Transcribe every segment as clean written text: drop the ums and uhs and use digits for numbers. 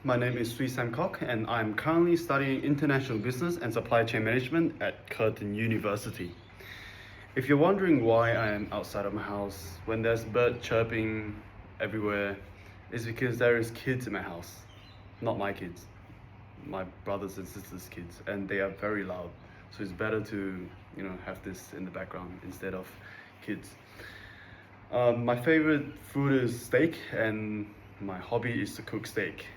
my name is Swee and I'm currently studying International Business and Supply Chain Management at Curtin University. If you're wondering why I am outside of my house when there's bird chirping everywhere, it's because there is kids in my house. Not my kids, my brothers and sisters' kids, and they are very loud. So it's better to, have this in the background instead of kids. My favorite food is steak, and my hobby is to cook steak.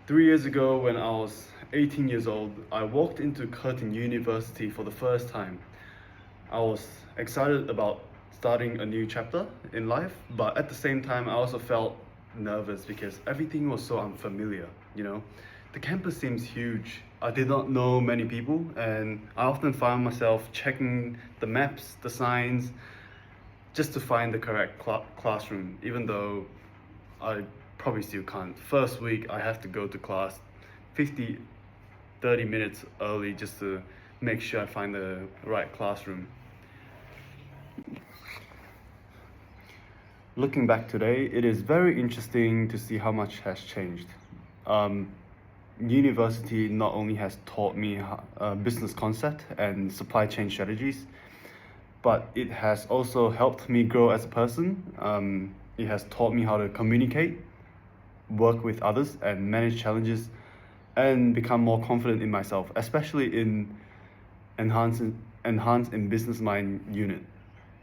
3 years ago, when I was 18 years old, I walked into Curtin University for the first time. I was excited about starting a new chapter in life, but at the same time, I also felt nervous because everything was so unfamiliar, The campus seems huge. I did not know many people, and I often found myself checking the maps, the signs, just to find the correct classroom, even though I probably still can't. First week, I have to go to class 30 minutes early just to make sure I find the right classroom. Looking back today, it is very interesting to see how much has changed. University not only has taught me business concept and supply chain strategies, but it has also helped me grow as a person. It has taught me how to communicate, work with others, and manage challenges, and become more confident in myself, especially in enhance in business mind unit,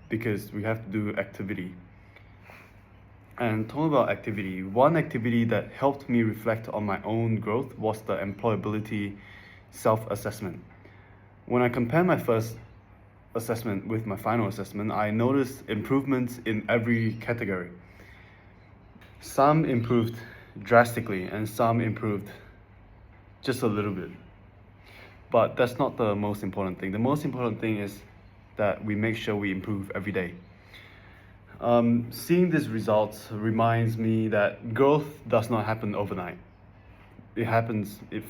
because we have to do activity. And talking about activity, one activity that helped me reflect on my own growth was the employability self-assessment. When I compare my first assessment with my final assessment, I noticed improvements in every category. Some improved drastically and some improved just a little bit. But that's not the most important thing. The most important thing is that we make sure we improve every day. Seeing these results reminds me that growth does not happen overnight.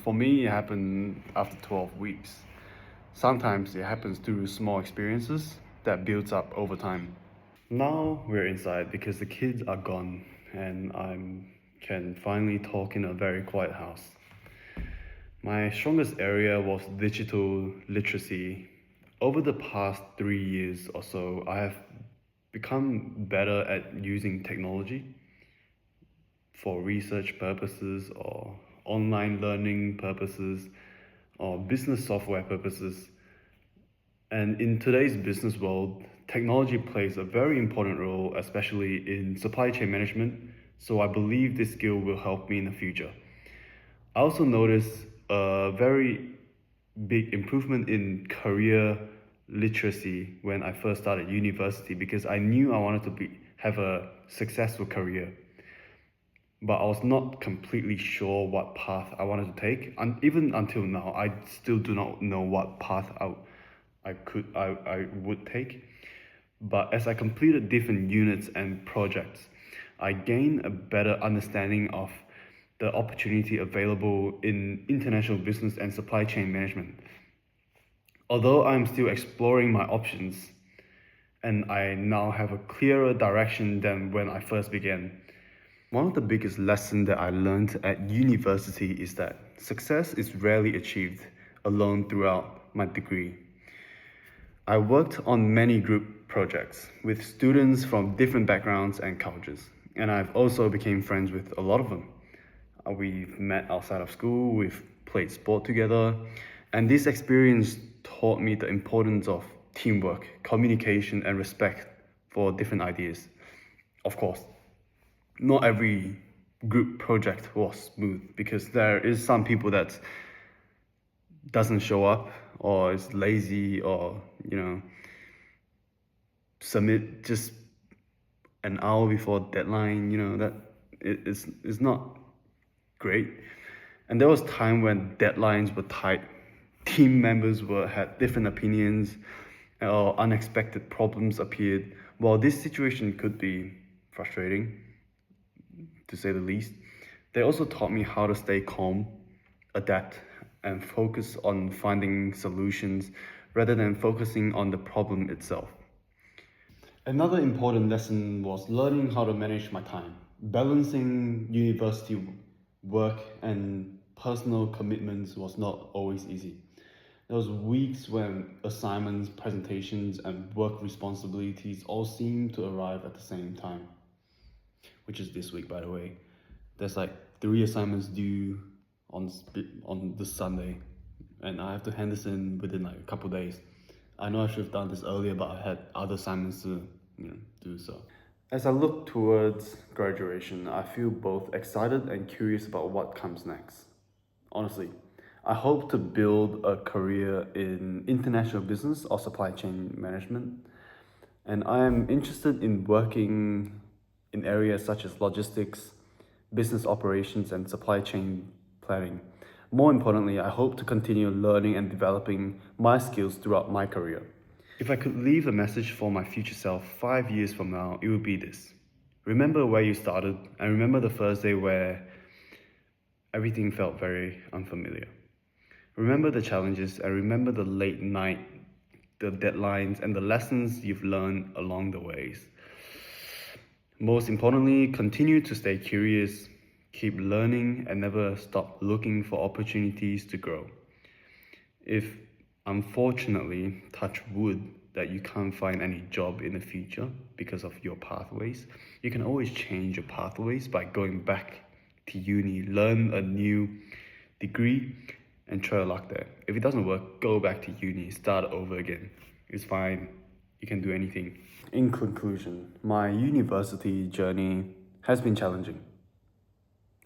For me, it happened after 12 weeks. Sometimes it happens through small experiences that builds up over time. Now we're inside because the kids are gone and I can finally talk in a very quiet house. My strongest area was digital literacy. Over the past 3 years or so, I have become better at using technology for research purposes or online learning purposes or business software purposes. And in today's business world, technology plays a very important role, especially in supply chain management. So I believe this skill will help me in the future. I also noticed a very big improvement in career literacy when I first started university, because I knew I wanted to have a successful career, but I was not completely sure what path I wanted to take. And even until now, I still do not know what path I would take. But as I completed different units and projects, I gained a better understanding of the opportunity available in international business and supply chain management. Although I'm still exploring my options, and I now have a clearer direction than when I first began. One of the biggest lessons that I learned at university is that success is rarely achieved alone throughout my degree. I worked on many group projects with students from different backgrounds and cultures, and I've also become friends with a lot of them. We've met outside of school, we've played sport together, and this experience taught me the importance of teamwork, communication, and respect for different ideas. Of course, not every group project was smooth, because there is some people that doesn't show up or is lazy or, submit just an hour before deadline, that it's not great. And there was time when deadlines were tight, team members had different opinions, or unexpected problems appeared. While this situation could be frustrating, to say the least, they also taught me how to stay calm, adapt, and focus on finding solutions rather than focusing on the problem itself. Another important lesson was learning how to manage my time. Balancing university work and personal commitments was not always easy. There was weeks when assignments, presentations, and work responsibilities all seemed to arrive at the same time, which is this week, by the way. There's like 3 assignments due on this Sunday, and I have to hand this in within like a couple days. I know I should have done this earlier, but I had other assignments to do so. As I look towards graduation, I feel both excited and curious about what comes next. Honestly, I hope to build a career in international business or supply chain management, and I am interested in working in areas such as logistics, business operations, and supply chain planning. More importantly, I hope to continue learning and developing my skills throughout my career. If I could leave a message for my future self 5 years from now, it would be this. Remember where you started, and remember the first day where everything felt very unfamiliar. Remember the challenges, and remember the late night, the deadlines, and the lessons you've learned along the ways. Most importantly, continue to stay curious, keep learning, and never stop looking for opportunities to grow. If, unfortunately, touch wood, that you can't find any job in the future because of your pathways, you can always change your pathways by going back to uni, learn a new degree, and try your luck there. If it doesn't work, go back to uni, start over again. It's fine, you can do anything. In conclusion, my university journey has been challenging.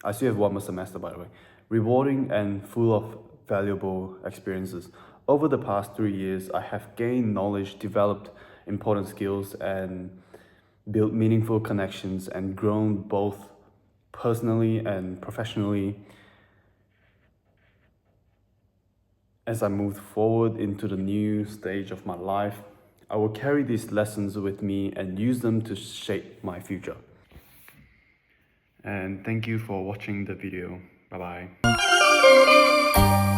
I still have 1 more semester, by the way. Rewarding and full of valuable experiences. Over the past 3 years, I have gained knowledge, developed important skills, and built meaningful connections and grown both personally and professionally. As I move forward into the new stage of my life, I will carry these lessons with me and use them to shape my future. And thank you for watching the video. Bye bye.